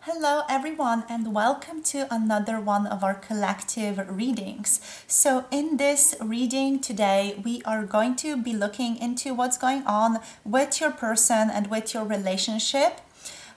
Hello everyone and welcome to another one of our collective readings. So in this reading today, we are going to be looking into what's going on with your person and with your relationship.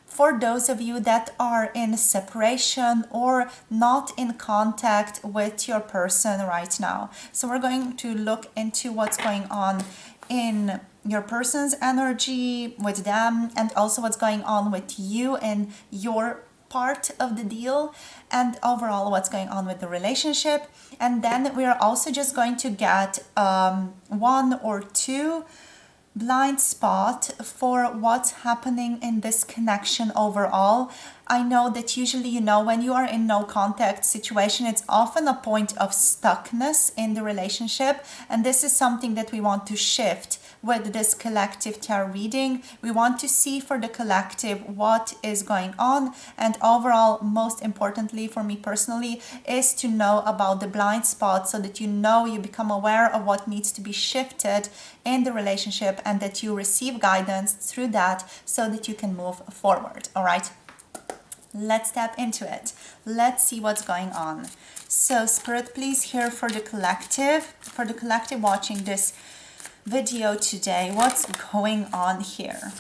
For those of you that are in separation or not in contact with your person right now. So we're going to look into what's going on in your person's energy with them, and also what's going on with you and your part of the deal, and overall what's going on with the relationship. And then we are also just going to get one or two blind spot for what's happening in this connection overall. I know that usually, when you are in no contact situation, it's often a point of stuckness in the relationship, and this is something that we want to shift with this collective tarot reading. We want to see for the collective what is going on, and overall, most importantly for me personally, is to know about the blind spots so that you become aware of what needs to be shifted in the relationship, and that you receive guidance through that so that you can move forward. All right, let's tap into it. Let's see what's going on. So Spirit, please hear for the collective watching this video today, what's going on here.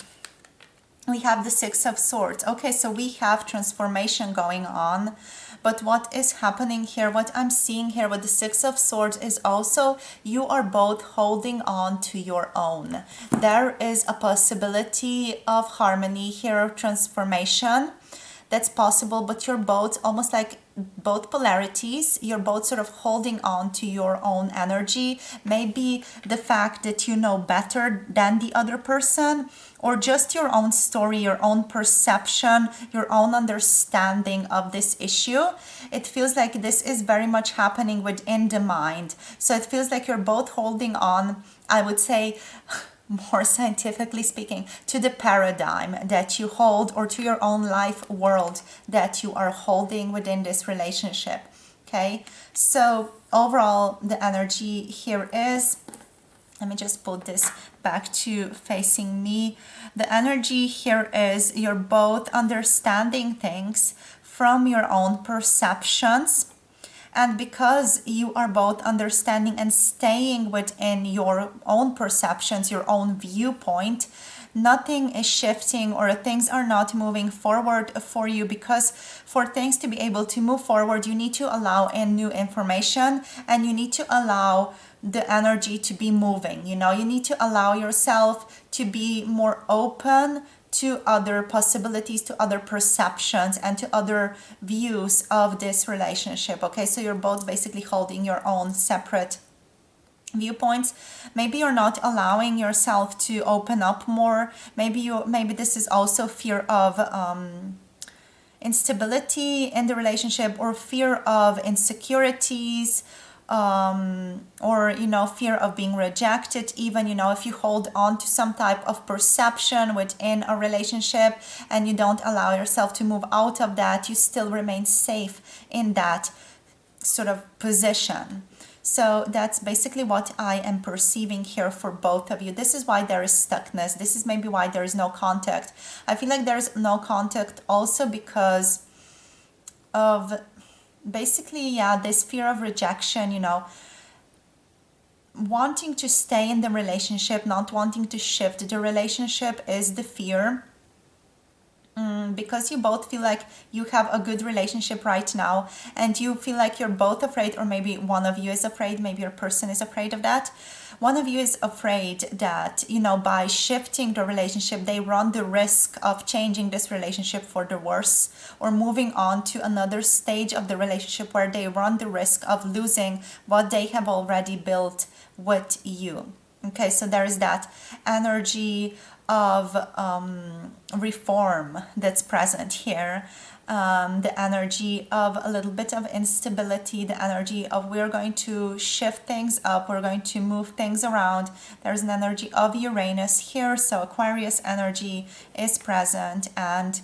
We have the Six of Swords. Okay, so we have transformation going on. But what is happening here, what I'm seeing here with the Six of Swords is also you are both holding on to your own. There is a possibility of harmony here, of transformation that's possible, but you're both almost like both polarities. You're both sort of holding on to your own energy. Maybe the fact that you know better than the other person, or just your own story, your own perception, your own understanding of this issue. It feels like this is very much happening within the mind. So it feels like you're both holding on, I would say, more scientifically speaking, to the paradigm that you hold, or to your own life world that you are holding within this relationship. Okay, so overall the energy here is, let me just put this back to facing me. The energy here is you're both understanding things from your own perceptions. And because you are both understanding and staying within your own perceptions, your own viewpoint, nothing is shifting or things are not moving forward for you, because for things to be able to move forward, you need to allow in new information, and you need to allow the energy to be moving. You need to allow yourself to be more open to other possibilities, to other perceptions, and to other views of this relationship. Okay, so you're both basically holding your own separate viewpoints. Maybe you're not allowing yourself to open up more. Maybe this is also fear of instability in the relationship, or fear of insecurities, or fear of being rejected. Even if you hold on to some type of perception within a relationship and you don't allow yourself to move out of that, you still remain safe in that sort of position. So that's basically what I am perceiving here for both of you. This is why there is stuckness. This is maybe why there is no contact. I feel like there's no contact also because of basically, this fear of rejection, wanting to stay in the relationship, not wanting to shift the relationship is the fear. Because you both feel like you have a good relationship right now, and you feel like you're both afraid, or maybe one of you is afraid, maybe your person is afraid of that. One of you is afraid that, by shifting the relationship, they run the risk of changing this relationship for the worse, or moving on to another stage of the relationship where they run the risk of losing what they have already built with you. Okay, so there is that energy of reform that's present here. The energy of a little bit of instability, the energy of we're going to shift things up, we're going to move things around. There's an energy of Uranus here, so Aquarius energy is present, and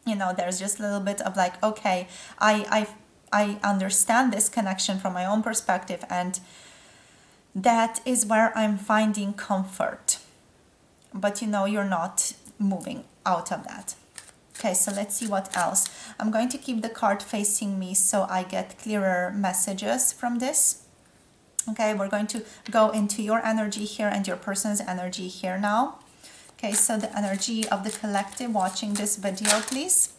there's just a little bit of like, okay, I understand this connection from my own perspective, and that is where I'm finding comfort. But you're not moving out of that. Okay, so let's see what else. I'm going to keep the card facing me so I get clearer messages from this. Okay, we're going to go into your energy here and your person's energy here now. Okay, so the energy of the collective watching this video, please.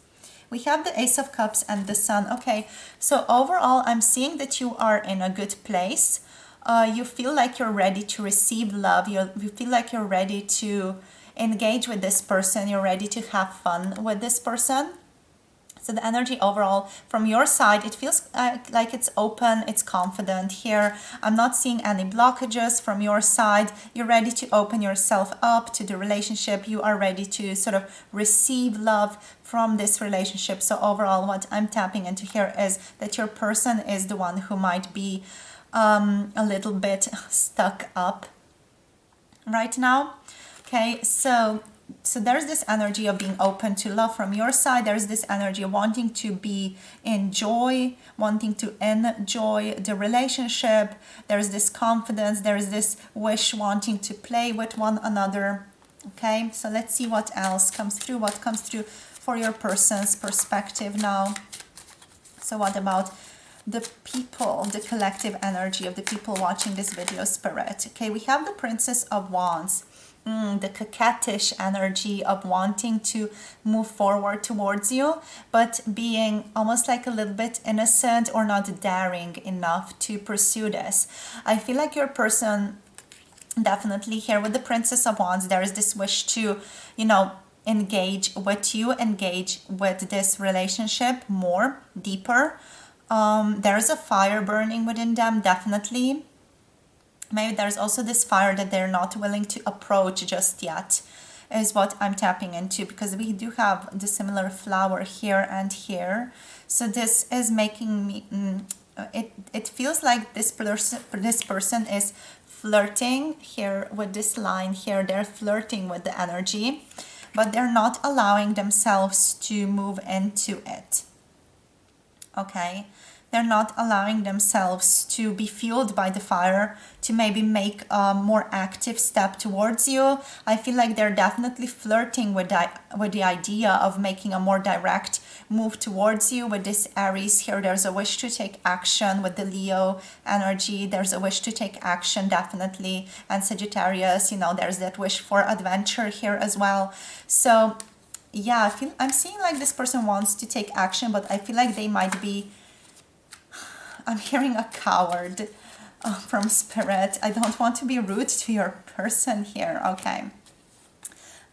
We have the Ace of Cups and the Sun. Okay, so overall, I'm seeing that you are in a good place. You feel like you're ready to receive love. You feel like you're ready to engage with this person. You're ready to have fun with this person. So the energy overall from your side, it feels like it's open, it's confident here. I'm not seeing any blockages from your side. You're ready to open yourself up to the relationship. You are ready to sort of receive love from this relationship. So overall, what I'm tapping into here is that your person is the one who might be a little bit stuck up right now. Okay, so there's this energy of being open to love from your side. There's this energy of wanting to be in joy, wanting to enjoy the relationship. There's this confidence. There's this wish wanting to play with one another. Okay, so let's see what else comes through. What comes through for your person's perspective now. So what about the people, the collective energy of the people watching this video, Spirit? Okay, we have the Princess of Wands. The coquettish energy of wanting to move forward towards you, but being almost like a little bit innocent or not daring enough to pursue this. I feel like your person, definitely here with the Princess of Wands, there is this wish to, engage with you, engage with this relationship more, deeper. There's a fire burning within them, definitely. Maybe there's also this fire that they're not willing to approach just yet, is what I'm tapping into, because we do have the similar flower here and here. So this is making me, it feels like this person is flirting here with this line here. They're flirting with the energy, but they're not allowing themselves to move into it. Okay. They're not allowing themselves to be fueled by the fire, to maybe make a more active step towards you. I feel like they're definitely flirting with the idea of making a more direct move towards you. With this Aries here, there's a wish to take action. With the Leo energy, there's a wish to take action, definitely. And Sagittarius, there's that wish for adventure here as well. So yeah, I'm seeing like this person wants to take action, but I feel like they might be, I'm hearing a coward from Spirit. I don't want to be rude to your person here, okay?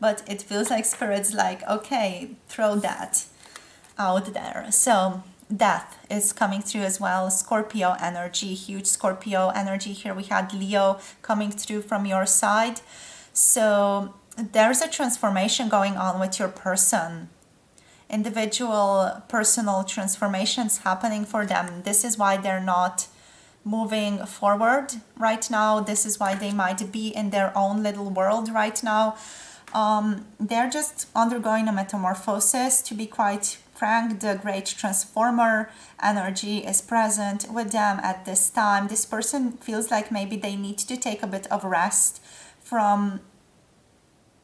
But it feels like Spirit's like, okay, throw that out there. So Death is coming through as well. Scorpio energy, huge Scorpio energy here. We had Leo coming through from your side. So there's a transformation going on with your person. Individual personal transformations happening for them. This is why they're not moving forward right now. This is why they might be in their own little world right now. They're just undergoing a metamorphosis. To be quite frank, the great transformer energy is present with them at this time. This person feels like maybe they need to take a bit of rest from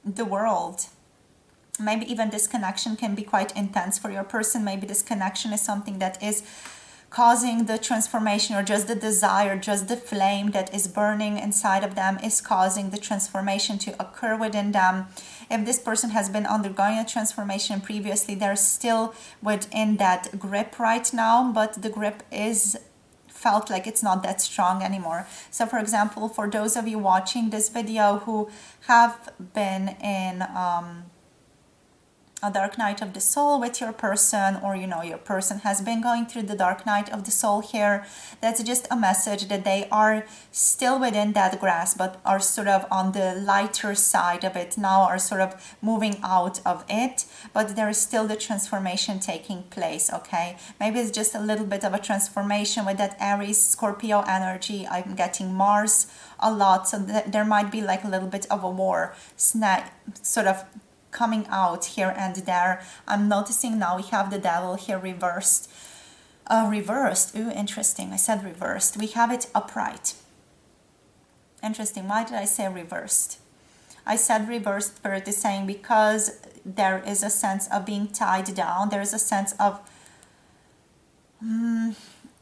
the world. Maybe even this connection can be quite intense for your person. Maybe this connection is something that is causing the transformation, or just the desire, just the flame that is burning inside of them is causing the transformation to occur within them. If this person has been undergoing a transformation previously, they're still within that grip right now, but the grip is felt like it's not that strong anymore. So for example, for those of you watching this video who have been in a dark night of the soul with your person, or your person has been going through the dark night of the soul here, that's just a message that they are still within that grasp, but are sort of on the lighter side of it now, are sort of moving out of it, but there is still the transformation taking place. Okay, maybe it's just a little bit of a transformation with that Aries Scorpio energy. I'm getting Mars a lot, so there might be like a little bit of a war sort of coming out here and there. I'm noticing now we have the Devil here reversed. Ooh, interesting. I said reversed. We have it upright. Interesting. Why did I say reversed? I said reversed. Spirit is saying because there is a sense of being tied down. There is a sense of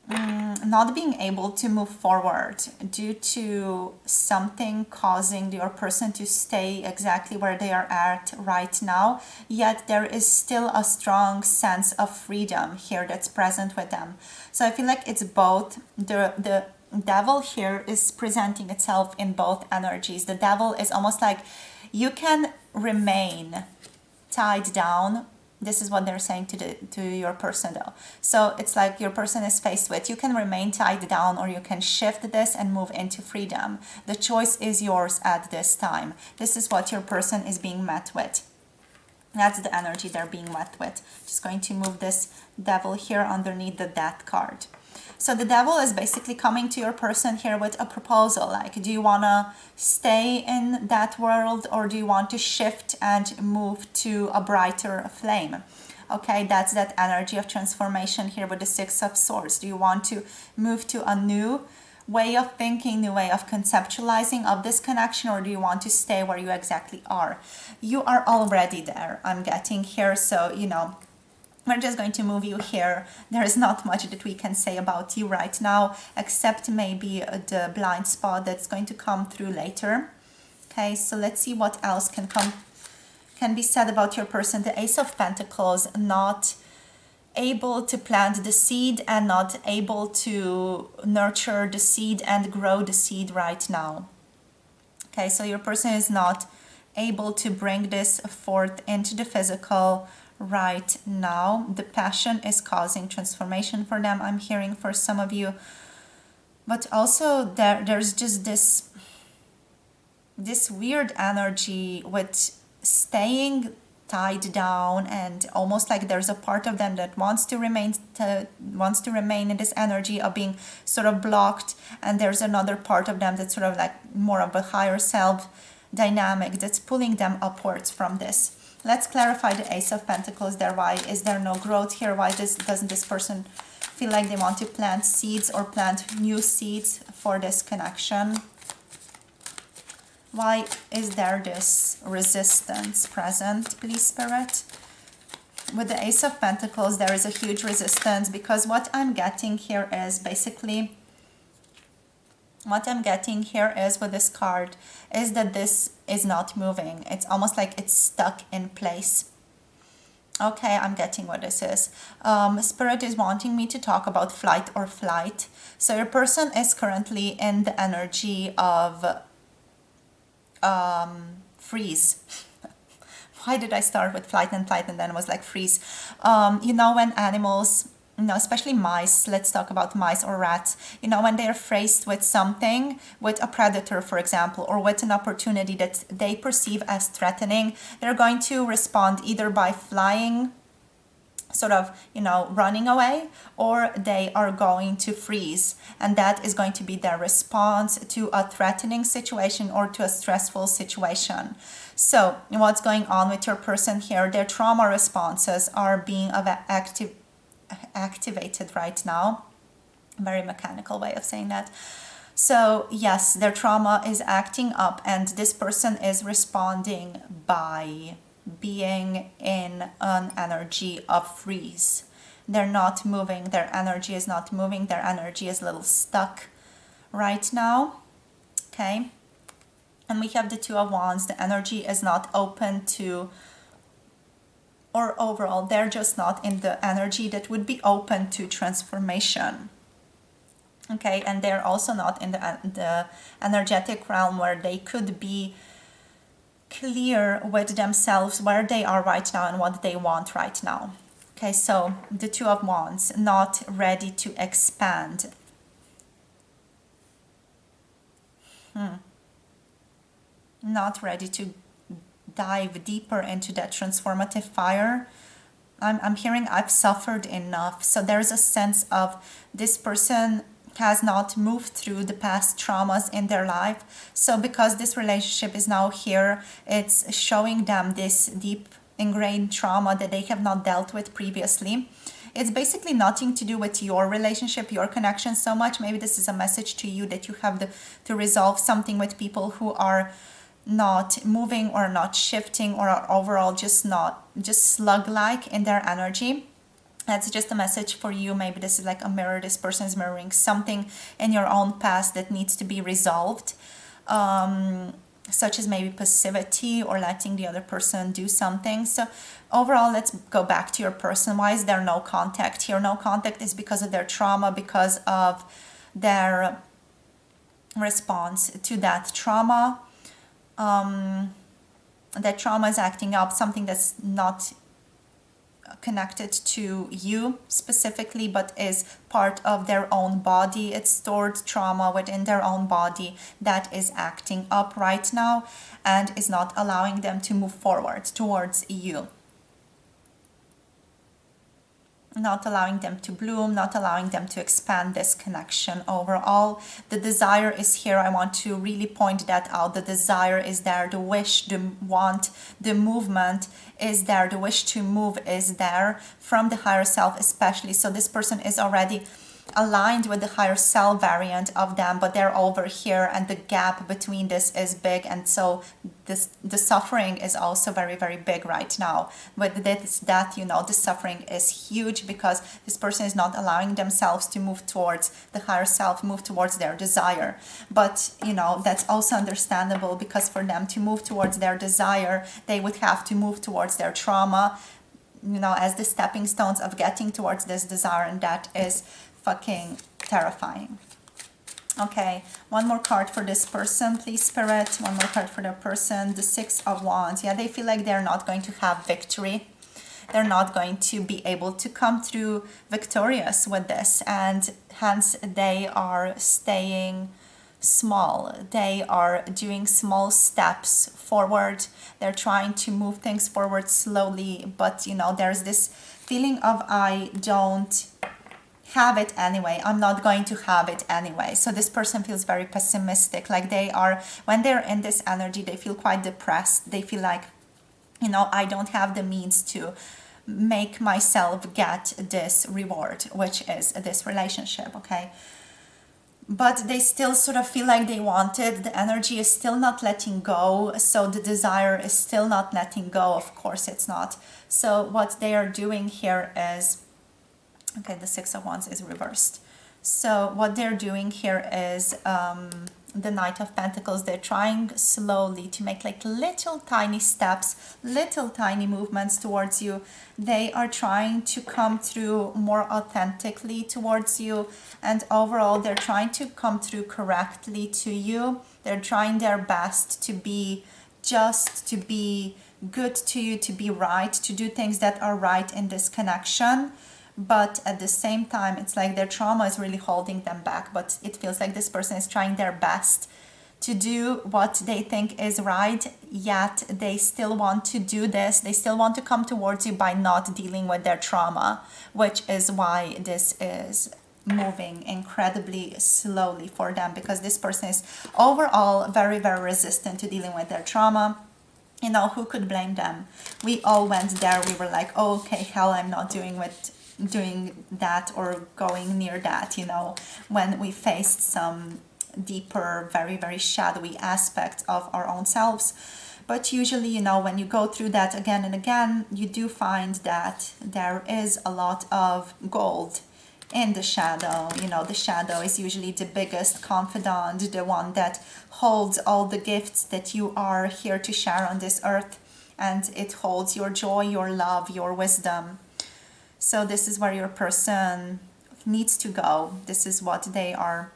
not being able to move forward due to something causing your person to stay exactly where they are at right now. Yet there is still a strong sense of freedom here that's present with them. So I feel like it's both. The devil here is presenting itself in both energies. The devil is almost like you can remain tied down. This is what they're saying to your person though. So it's like your person is faced with, you can remain tied down or you can shift this and move into freedom. The choice is yours at this time. This is what your person is being met with. That's the energy they're being met with. Just going to move this devil here underneath the death card. So the devil is basically coming to your person here with a proposal. Like, do you want to stay in that world or do you want to shift and move to a brighter flame? Okay, that's that energy of transformation here with the Six of Swords. Do you want to move to a new way of thinking, new way of conceptualizing of this connection, or do you want to stay where you exactly are? You are already there, I'm getting here. So, you know, we're just going to move you here. There is not much that we can say about you right now, except maybe the blind spot that's going to come through later. Okay, so let's see what else can be said about your person. The Ace of Pentacles, not able to plant the seed and not able to nurture the seed and grow the seed right now. Okay, so your person is not able to bring this forth into the physical right now. The passion is causing transformation for them, I'm hearing, for some of you. But also there's just this weird energy with staying tied down, and almost like there's a part of them that wants to remain in this energy of being sort of blocked, and there's another part of them that's sort of like more of a higher self dynamic that's pulling them upwards from this. Let's clarify the Ace of Pentacles there. Why is there no growth here? Why doesn't this person feel like they want to plant seeds or plant new seeds for this connection? Why is there this resistance present, please, Spirit? With the Ace of Pentacles, there is a huge resistance, because what I'm getting here is basically, what I'm getting here is with this card is that this is not moving. It's almost like it's stuck in place. Okay, I'm getting what this is. Spirit is wanting me to talk about flight or flight. So your person is currently in the energy of freeze. Why did I start with flight and then it was like freeze? You know, when animals, you know, especially mice, let's talk about mice or rats, you know, when they're faced with something, with a predator, for example, or with an opportunity that they perceive as threatening, they're going to respond either by flying, sort of, you know, running away, or they are going to freeze. And that is going to be their response to a threatening situation or to a stressful situation. So what's going on with your person here? Their trauma responses are being activated right now. Very mechanical way of saying that. So yes, their trauma is acting up, and this person is responding by being in an energy of freeze. They're not moving. Their energy is not moving. Their energy is a little stuck right now. Okay. And we have the Two of Wands. The energy is not open to, or overall, they're just not in the energy that would be open to transformation. Okay. And they're also not in the energetic realm where they could be clear with themselves where they are right now and what they want right now. Okay, so the Two of Wands, not ready to expand. Not ready to dive deeper into that transformative fire. I'm hearing I've suffered enough. So there's a sense of this person has not moved through the past traumas in their life. So because this relationship is now here, it's showing them this deep ingrained trauma that they have not dealt with previously. It's basically nothing to do with your relationship, your connection so much. Maybe this is a message to you that you have to resolve something with people who are not moving or not shifting, or are overall just slug-like in their energy. That's just a message for you. Maybe this is like a mirror. This person is mirroring something in your own past that needs to be resolved, such as maybe passivity or letting the other person do something. So overall, let's go back to your person. Why is there no contact here? No contact is because of their trauma, because of their response to that trauma. That trauma is acting up something that's not connected to you specifically, but is part of their own body. It's stored trauma within their own body that is acting up right now and is not allowing them to move forward towards you. Not allowing them to bloom, not allowing them to expand this connection overall. The desire is here. I want to really point that out. The desire is there, the wish, the want, the movement is there, the wish to move is there from the higher self especially. So this person is already aligned with the higher self variant of them, but they're over here and the gap between this is big, and so the suffering is also very, very big right now. But that you know, the suffering is huge because this person is not allowing themselves to move towards the higher self, move towards their desire. But you know, that's also understandable, because for them to move towards their desire, they would have to move towards their trauma, you know, as the stepping stones of getting towards this desire, and that is fucking terrifying. Okay, one more card for this person, please, Spirit. One more card for their person. The Six of Wands. Yeah, they feel like they're not going to have victory. They're not going to be able to come through victorious with this, and hence they are staying small. They are doing small steps forward. They're trying to move things forward slowly, but you know, there's this feeling of I don't have it anyway. I'm not going to have it anyway. So this person feels very pessimistic. Like they are, when they're in this energy, they feel quite depressed. They feel like, you know, I don't have the means to make myself get this reward, which is this relationship, okay? But they still sort of feel like they want it. The energy is still not letting go. So the desire is still not letting go. Of course it's not. So what they are doing here is, okay, the Six of Wands is reversed. So what they're doing here is the Knight of Pentacles. They're trying slowly to make like little tiny steps, little tiny movements towards you. They are trying to come through more authentically towards you. And overall, they're trying to come through correctly to you. They're trying their best to be just, to be good to you, to be right, to do things that are right in this connection. But at the same time, it's like their trauma is really holding them back. But it feels like this person is trying their best to do what they think is right, yet they still want to do this. They still want to come towards you by not dealing with their trauma, which is why this is moving incredibly slowly for them, because this person is overall very, very resistant to dealing with their trauma. You know, who could blame them? We all went there. We were like, oh, okay, hell, I'm not doing that or going near that, you know, when we faced some deeper, very, very shadowy aspects of our own selves. But usually, you know, when you go through that again and again, you do find that there is a lot of gold in the shadow. You know, the shadow is usually the biggest confidant, the one that holds all the gifts that you are here to share on this earth, and it holds your joy, your love, your wisdom. So this is where your person needs to go. This is what they are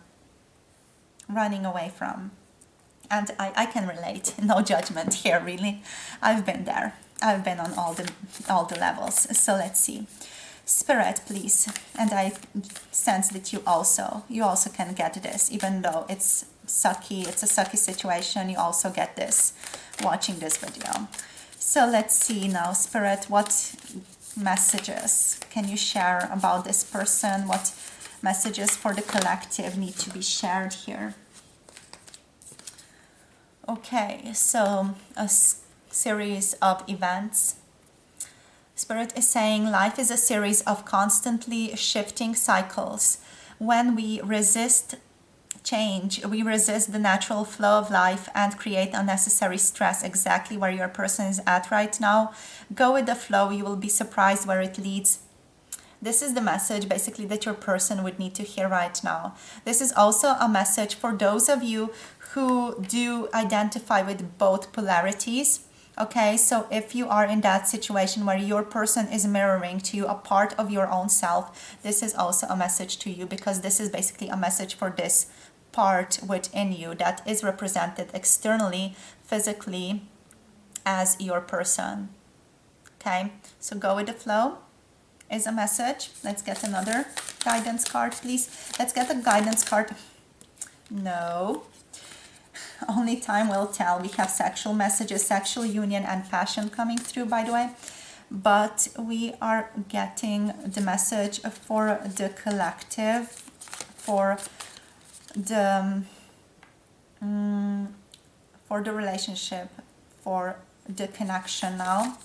running away from. And I can relate. No judgment here, really. I've been there. I've been on all the levels. So let's see. Spirit, please. And I sense that you also can get this, even though it's sucky. It's a sucky situation. You also get this watching this video. So let's see now, Spirit, what messages can you share about this person? What messages for the collective need to be shared here? Okay, so a series of events. Spirit is saying life is a series of constantly shifting cycles. When we resist change. We resist the natural flow of life and create unnecessary stress, exactly where your person is at right now. Go with the flow. You will be surprised where it leads. This is the message basically that your person would need to hear right now. This is also a message for those of you who do identify with both polarities. Okay, so if you are in that situation where your person is mirroring to you a part of your own self, this is also a message to you, because this is basically a message for this part within you that is represented externally, physically, as your person. Okay, so go with the flow is a message. Let's get another guidance card, please. Let's get a guidance card. No. Only time will tell. We have sexual messages, sexual union and passion coming through, by the way. But we are getting the message for the collective, for the relationship, for the connection now.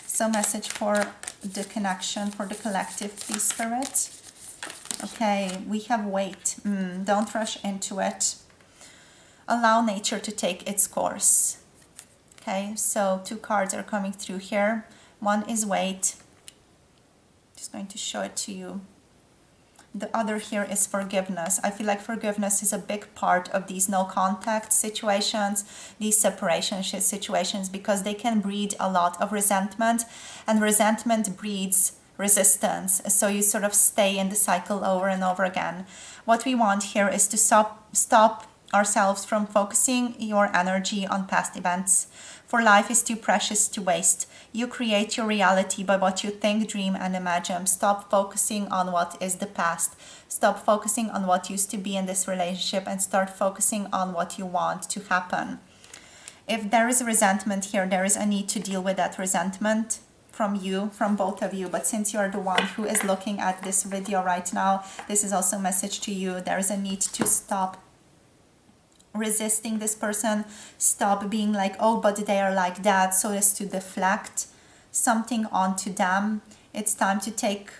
So message for the connection, for the collective, please, Spirit. Okay, we have wait. Don't rush into it. Allow nature to take its course. Okay, so 2 cards are coming through here. One is wait. Just going to show it to you. The other here is forgiveness. I feel like forgiveness is a big part of these no contact situations, these separation situations, because they can breed a lot of resentment, and resentment breeds resistance. So you sort of stay in the cycle over and over again. What we want here is to stop ourselves from focusing your energy on past events. For life is too precious to waste. You create your reality by what you think, dream, and imagine. Stop focusing on what is the past. Stop focusing on what used to be in this relationship and start focusing on what you want to happen. If there is resentment here, there is a need to deal with that resentment from you, from both of you. But since you're the one who is looking at this video right now, this is also a message to you. There is a need to stop resisting this person. Stop being like, oh, but they are like that, so as to deflect something onto them. It's time to take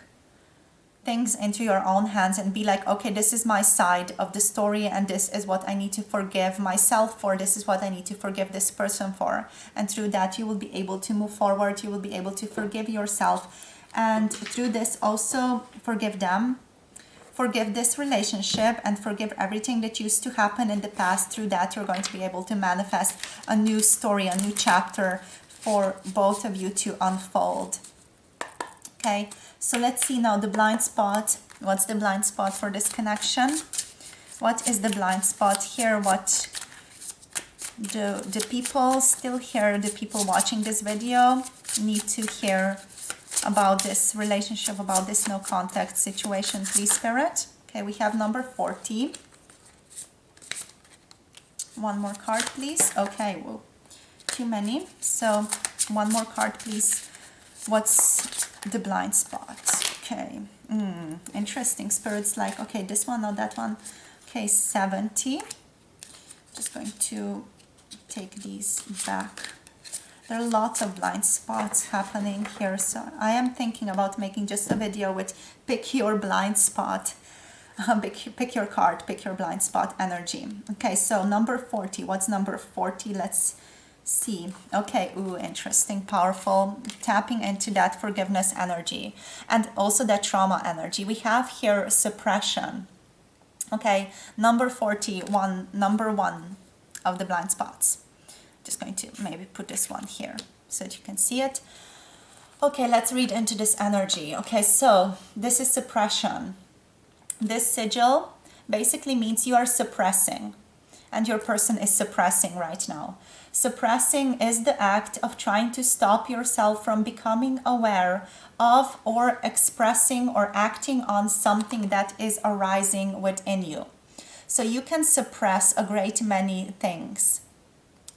things into your own hands and be like, okay, this is my side of the story, and this is what I need to forgive myself for. This is what I need to forgive this person for. And through that, you will be able to move forward. You will be able to forgive yourself. And through this, also forgive them. Forgive this relationship and forgive everything that used to happen in the past. Through that, you're going to be able to manifest a new story, a new chapter for both of you to unfold. Okay, so let's see now the blind spot. What's the blind spot for this connection? What is the blind spot here? What the people still here, the people watching this video, need to hear about this relationship, about this no contact situation, please, Spirit. Okay, we have number 40. One more card, please. Okay, well, too many. So one more card, please. What's the blind spot? Okay, interesting. Spirit's like, okay, this one or that one. Okay, 70. Just going to take these back. There are lots of blind spots happening here, so I am thinking about making just a video with pick your blind spot, pick your card, pick your blind spot energy. Okay, so number 40. What's number 40? Let's see. Okay, ooh, interesting, powerful, tapping into that forgiveness energy and also that trauma energy. We have here suppression. Okay, number 41, number 1 of the blind spots. Just going to maybe put this one here so that you can see it. Okay, let's read into this energy. Okay, so this is suppression. This sigil basically means you are suppressing, and your person is suppressing right now. Suppressing is the act of trying to stop yourself from becoming aware of or expressing or acting on something that is arising within you. So you can suppress a great many things.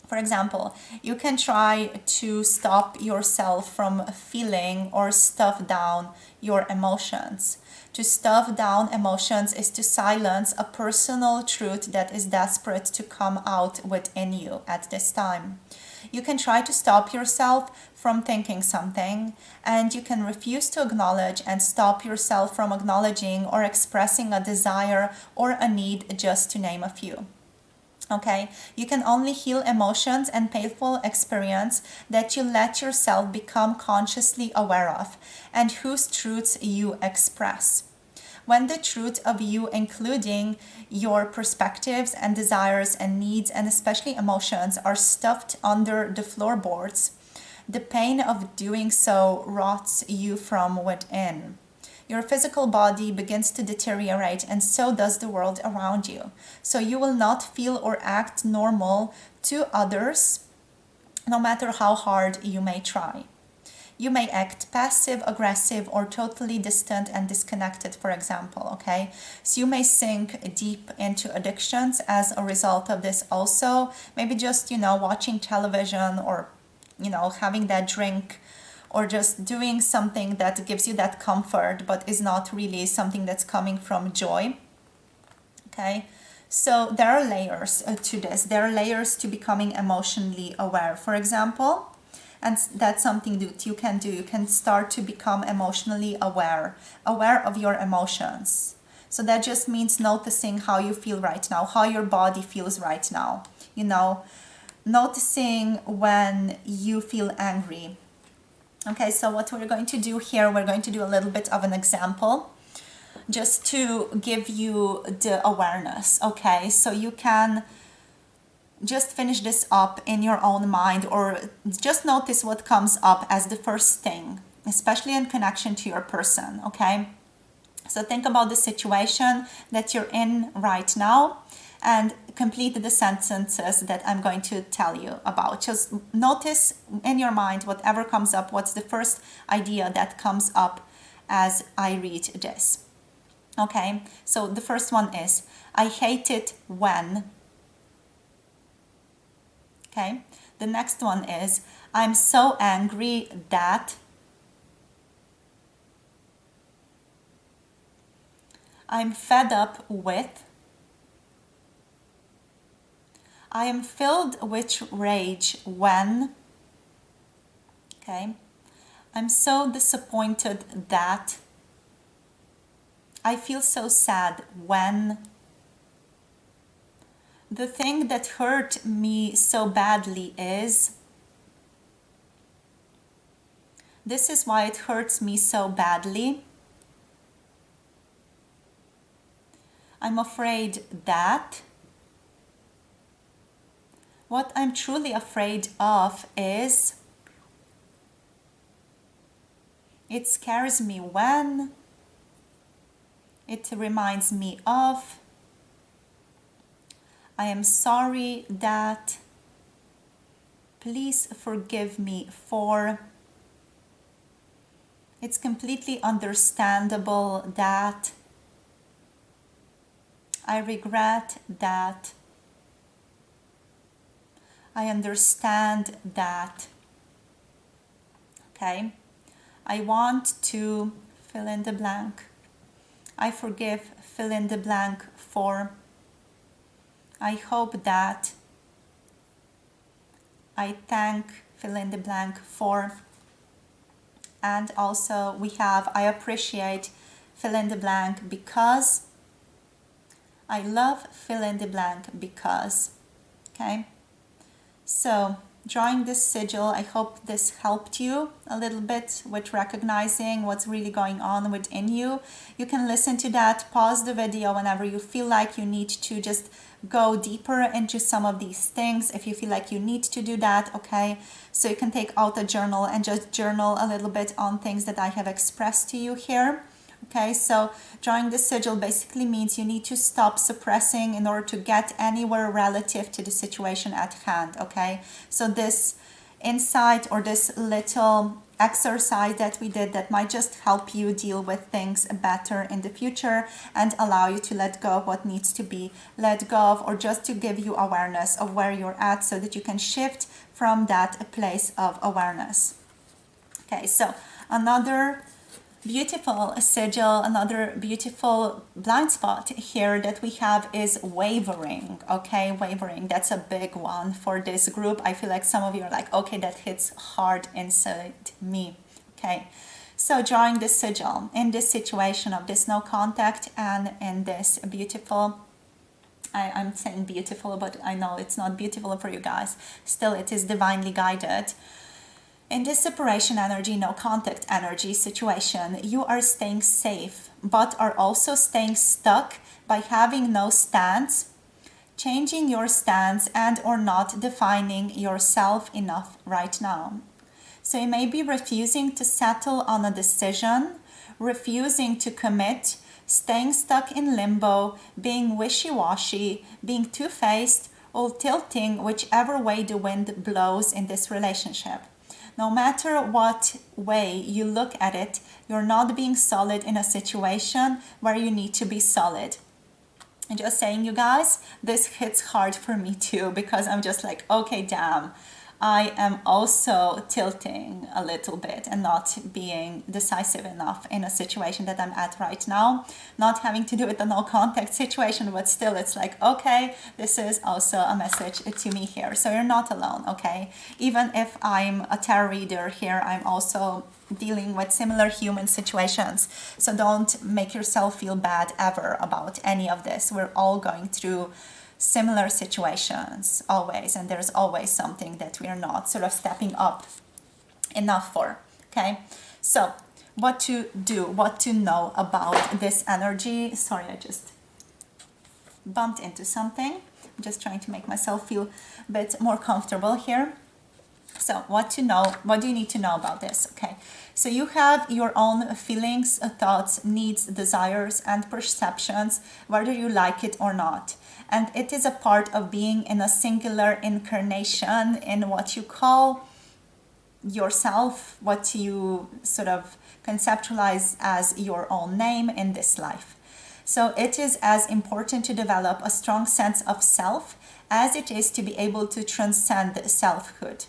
For example, you can try to stop yourself from feeling or stuff down your emotions. To stuff down emotions is to silence a personal truth that is desperate to come out within you at this time. You can try to stop yourself from thinking something, and you can refuse to acknowledge and stop yourself from acknowledging or expressing a desire or a need, just to name a few. Okay, you can only heal emotions and painful experience that you let yourself become consciously aware of and whose truths you express. When the truth of you, including your perspectives and desires and needs and especially emotions, are stuffed under the floorboards, the pain of doing so rots you from within. Your physical body begins to deteriorate, and so does the world around you. So you will not feel or act normal to others, no matter how hard you may try. You may act passive, aggressive, or totally distant and disconnected, for example, okay? So you may sink deep into addictions as a result of this also. Maybe just, watching television or, having that drink or just doing something that gives you that comfort but is not really something that's coming from joy. Okay, so there are layers to this. There are layers to becoming emotionally aware. For example, and that's something that you can do. You can start to become emotionally aware of your emotions. So that just means noticing how you feel right now, how your body feels right now. Noticing when you feel angry. Okay, so what we're going to do here, we're going to do a little bit of an example just to give you the awareness, okay? So you can just finish this up in your own mind or just notice what comes up as the first thing, especially in connection to your person, okay? So think about the situation that you're in right now and complete the sentences that I'm going to tell you about. Just notice in your mind whatever comes up, what's the first idea that comes up as I read this. Okay, so the first one is, I hate it when. Okay, the next one is, I'm so angry that. I'm fed up with. I am filled with rage when. Okay. I'm so disappointed that. I feel so sad when. The thing that hurt me so badly is. This is why it hurts me so badly. I'm afraid that. What I'm truly afraid of is. It scares me when. It reminds me of. I am sorry that. Please forgive me for. It's completely understandable that. I regret that. I understand that. Okay? I want to fill in the blank. I forgive, fill in the blank for. I hope that. I thank, fill in the blank for. And also we have, I appreciate, fill in the blank because. I love, fill in the blank because. Okay? So, drawing this sigil, I hope this helped you a little bit with recognizing what's really going on within you. You can listen to that, pause the video whenever you feel like you need to just go deeper into some of these things. If you feel like you need to do that, okay? So you can take out a journal and just journal a little bit on things that I have expressed to you here. Okay, so drawing the sigil basically means you need to stop suppressing in order to get anywhere relative to the situation at hand, okay? So this insight or this little exercise that we did that might just help you deal with things better in the future and allow you to let go of what needs to be let go of, or just to give you awareness of where you're at so that you can shift from that place of awareness. Okay, so another beautiful sigil, another beautiful blind spot here that we have is wavering. Okay, wavering, that's a big one for this group. I feel like some of you are like, okay, that hits hard inside me. Okay, so drawing this sigil in this situation of this no contact and in this beautiful, I'm saying beautiful, but I know it's not beautiful for you guys, still it is divinely guided. In this separation energy, no contact energy situation, you are staying safe, but are also staying stuck by having no stance, changing your stance, and or not defining yourself enough right now. So you may be refusing to settle on a decision, refusing to commit, staying stuck in limbo, being wishy-washy, being two-faced, or tilting whichever way the wind blows in this relationship. No matter what way you look at it, you're not being solid in a situation where you need to be solid. And just saying, you guys, this hits hard for me too, because I'm just like, okay, damn, I am also tilting a little bit and not being decisive enough in a situation that I'm at right now. Not having to do with the no contact situation, but still it's like, okay, this is also a message to me here. So you're not alone, okay? Even if I'm a tarot reader here, I'm also dealing with similar human situations. So don't make yourself feel bad ever about any of this. We're all going through similar situations always, and there's always something that we are not sort of stepping up enough for. Okay, so what to do, what to know about this energy. Sorry, I just bumped into something. I'm just trying to make myself feel a bit more comfortable here. So what to know, what do you need to know about this? Okay, so you have your own feelings, thoughts, needs, desires, and perceptions, whether you like it or not. And it is a part of being in a singular incarnation in what you call yourself, what you sort of conceptualize as your own name in this life. So it is as important to develop a strong sense of self as it is to be able to transcend selfhood.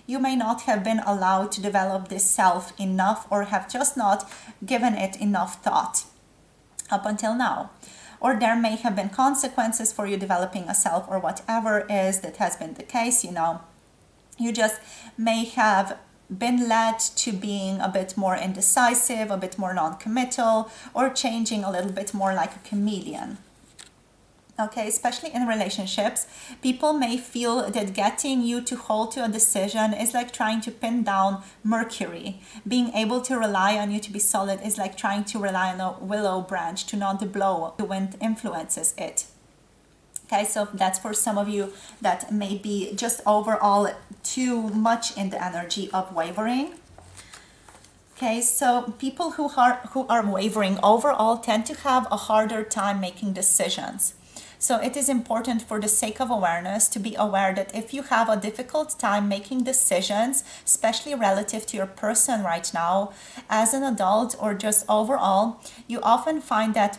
You may not have been allowed to develop this self enough, or have just not given it enough thought up until now. Or there may have been consequences for you developing a self, or whatever is that has been the case, you know. You just may have been led to being a bit more indecisive, a bit more non-committal, or changing a little bit more like a chameleon. Okay, especially in relationships, people may feel that getting you to hold to a decision is like trying to pin down Mercury. Being able to rely on you to be solid is like trying to rely on a willow branch to not blow. The wind influences it. Okay, so that's for some of you that may be just overall too much in the energy of wavering. Okay, so people who are wavering overall tend to have a harder time making decisions. So it is important, for the sake of awareness, to be aware that if you have a difficult time making decisions, especially relative to your person right now, as an adult or just overall, you often find that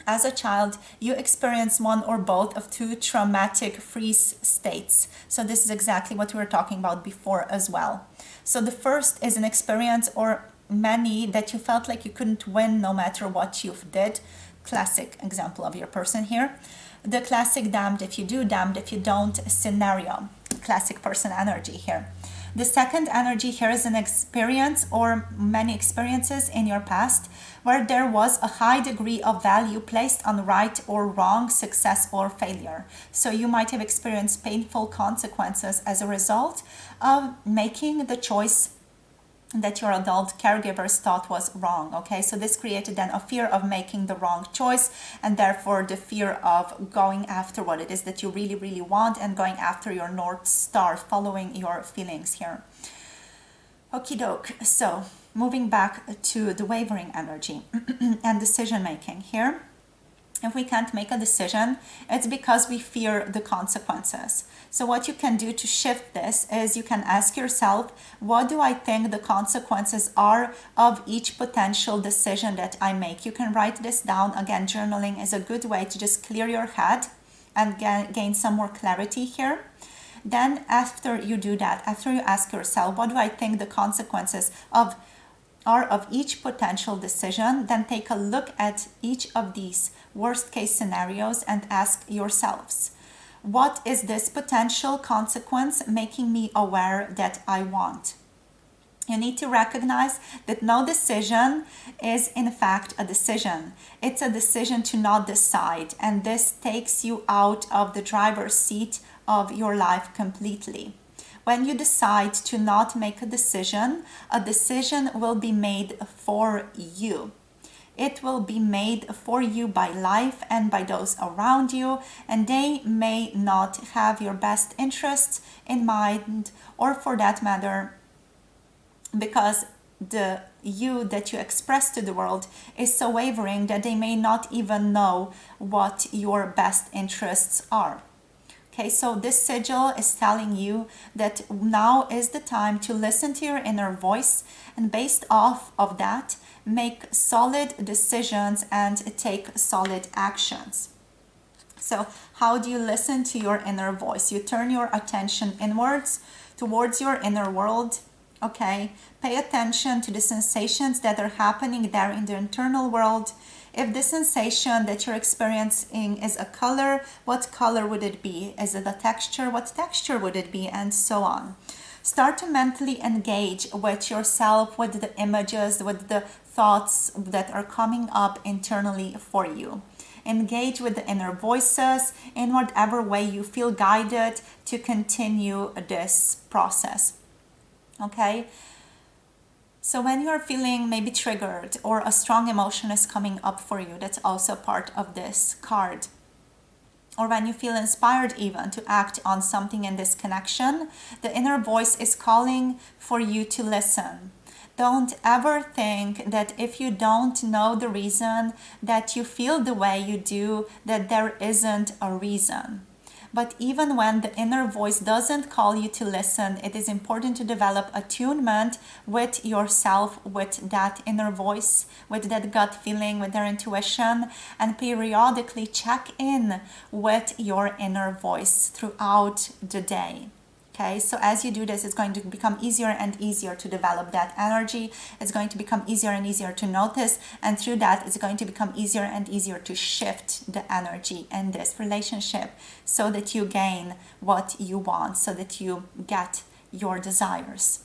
as a child, you experience one or both of two traumatic freeze states. So this is exactly what we were talking about before as well. So the first is an experience, or many, that you felt like you couldn't win no matter what you did. Classic example of your person here. The classic damned if you do, damned if you don't scenario. Classic person energy here. The second energy here is an experience, or many experiences in your past, where there was a high degree of value placed on right or wrong, success or failure. So you might have experienced painful consequences as a result of making the choice that your adult caregivers thought was wrong. Okay, so this created then a fear of making the wrong choice, and therefore the fear of going after what it is that you really, really want, and going after your North Star, following your feelings here. Okie doke. So moving back to the wavering energy and decision making here. If we can't make a decision, it's because we fear the consequences. So what you can do to shift this is you can ask yourself, what do I think the consequences are of each potential decision that I make? You can write this down. Again, journaling is a good way to just clear your head and gain some more clarity here. Then after you do that, after you ask yourself, what do I think the consequences are of each potential decision, then take a look at each of these worst case scenarios and ask yourselves, what is this potential consequence making me aware that I want? You need to recognize that no decision is in fact a decision. It's a decision to not decide, and this takes you out of the driver's seat of your life completely. When you decide to not make a decision will be made for you. It will be made for you by life and by those around you, and they may not have your best interests in mind, or for that matter, because the you that you express to the world is so wavering that they may not even know what your best interests are. Okay, so this sigil is telling you that now is the time to listen to your inner voice, and based off of that, make solid decisions and take solid actions. So how do you listen to your inner voice? You turn your attention inwards towards your inner world. Okay, pay attention to the sensations that are happening there in the internal world. If the sensation that you're experiencing is a color, what color would it be? Is it a texture? What texture would it be? And so on. Start to mentally engage with yourself, with the images, with the thoughts that are coming up internally for you. Engage with the inner voices in whatever way you feel guided to continue this process. Okay? So when you're feeling maybe triggered or a strong emotion is coming up for you, that's also part of this card. Or when you feel inspired even to act on something in this connection, the inner voice is calling for you to listen. Don't ever think that if you don't know the reason that you feel the way you do, that there isn't a reason. But even when the inner voice doesn't call you to listen, it is important to develop attunement with yourself, with that inner voice, with that gut feeling, with their intuition, and periodically check in with your inner voice throughout the day. Okay, so as you do this, it's going to become easier and easier to develop that energy. It's going to become easier and easier to notice. And through that, it's going to become easier and easier to shift the energy in this relationship so that you gain what you want, so that you get your desires.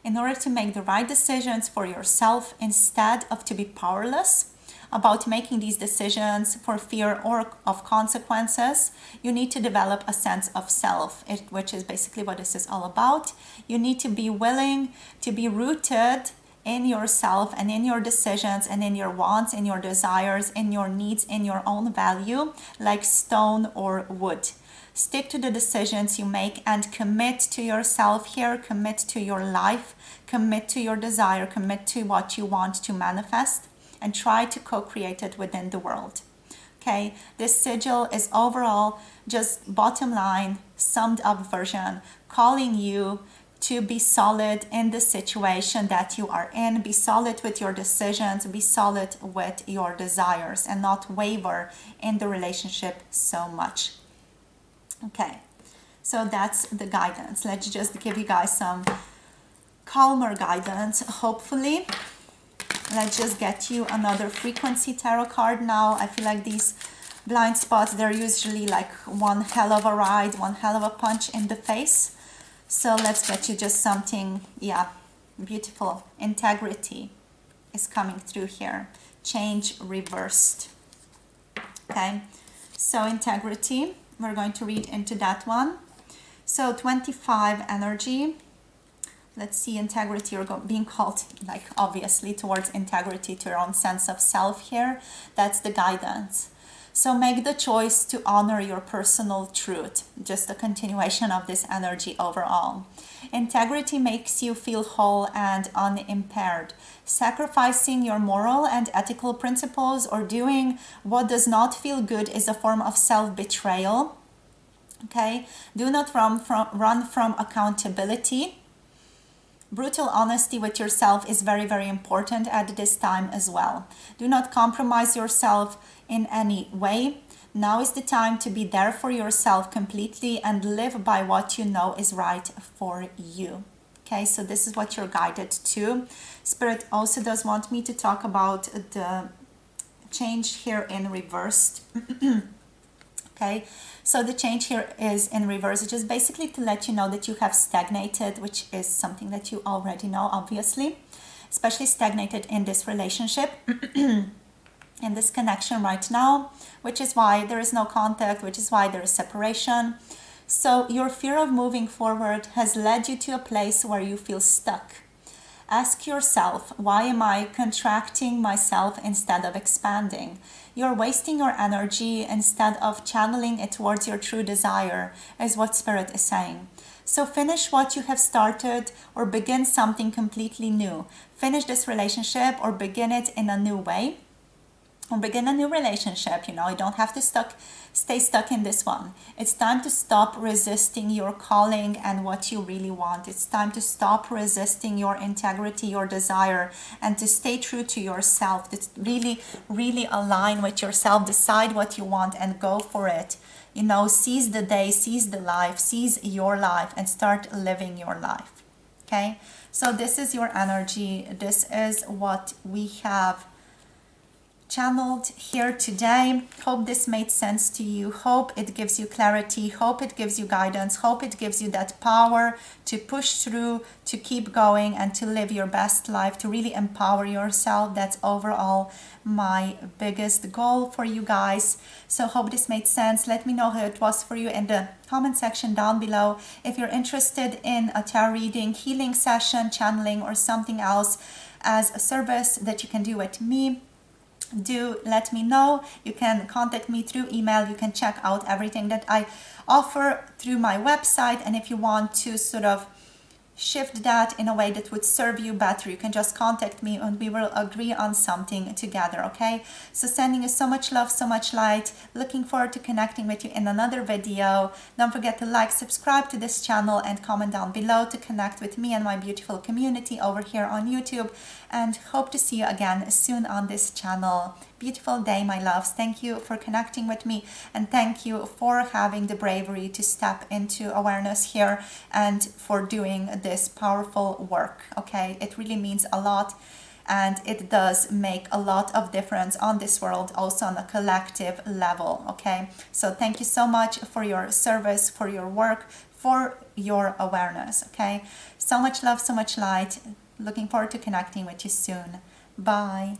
In order to make the right decisions for yourself, instead of to be powerless about making these decisions for fear or of consequences, you need to develop a sense of self, which is basically what this is all about. You need to be willing to be rooted in yourself and in your decisions and in your wants, in your desires, in your needs, in your own value, like stone or wood. Stick to the decisions you make and commit to yourself here, commit to your life, commit to your desire, commit to what you want to manifest, and try to co-create it within the world. Okay, this sigil is overall just bottom line, summed up version, calling you to be solid in the situation that you are in, be solid with your decisions, be solid with your desires, and not waver in the relationship so much. Okay, so that's the guidance. Let's just give you guys some calmer guidance, hopefully. Let's just get you another frequency tarot card now. I feel like these blind spots, they're usually like one hell of a ride, one hell of a punch in the face. So let's get you just something, yeah, beautiful. Integrity is coming through here. Change reversed. Okay, so integrity, we're going to read into that one. So 25 energy. Let's see, integrity, you're being called, like, obviously towards integrity, to your own sense of self here. That's the guidance. So make the choice to honor your personal truth. Just a continuation of this energy overall. Integrity makes you feel whole and unimpaired. Sacrificing your moral and ethical principles or doing what does not feel good is a form of self-betrayal. Okay? Do not run from accountability. Brutal honesty with yourself is very, very important at this time as well. Do not compromise yourself in any way. Now is the time to be there for yourself completely and live by what you know is right for you. Okay, so this is what you're guided to. Spirit also does want me to talk about the change here in reversed. Okay, so the change here is in reverse, which is basically to let you know that you have stagnated, which is something that you already know, obviously, especially stagnated in this relationship, in this connection right now, which is why there is no contact, which is why there is separation. So your fear of moving forward has led you to a place where you feel stuck. Ask yourself, why am I contracting myself instead of expanding? You're wasting your energy instead of channeling it towards your true desire, is what Spirit is saying. So finish what you have started or begin something completely new. Finish this relationship or begin it in a new way. Or begin a new relationship. You don't have to stay stuck in this one. It's time to stop resisting your calling and what you really want. It's time to stop resisting your integrity, your desire, and to stay true to yourself. To really, really align with yourself. Decide what you want and go for it. Seize the day, seize the life, seize your life, and start living your life. Okay? So this is your energy. This is what we have channeled here today. Hope this made sense to you. Hope it gives you clarity. Hope it gives you guidance. Hope it gives you that power to push through, to keep going, and to live your best life, to really empower yourself. That's overall my biggest goal for you guys. So hope this made sense. Let me know how it was for you in the comment section down below. If you're interested in a tarot reading, healing session, channeling, or something else as a service that you can do with me, do let me know. You can contact me through email. You can check out everything that I offer through my website, and if you want to sort of shift that in a way that would serve you better, you can just contact me and we will agree on something together. Okay, so sending you so much love, so much light. Looking forward to connecting with you in another video. Don't forget to like, subscribe to this channel, and comment down below to connect with me and my beautiful community over here on YouTube, and hope to see you again soon on this channel. Beautiful day, my loves. Thank you for connecting with me, and thank you for having the bravery to step into awareness here and for doing this powerful work. Okay, it really means a lot, and it does make a lot of difference on this world, also on a collective level. Okay, so thank you so much for your service, for your work, for your awareness. Okay, so much love, so much light. Looking forward to connecting with you soon. Bye.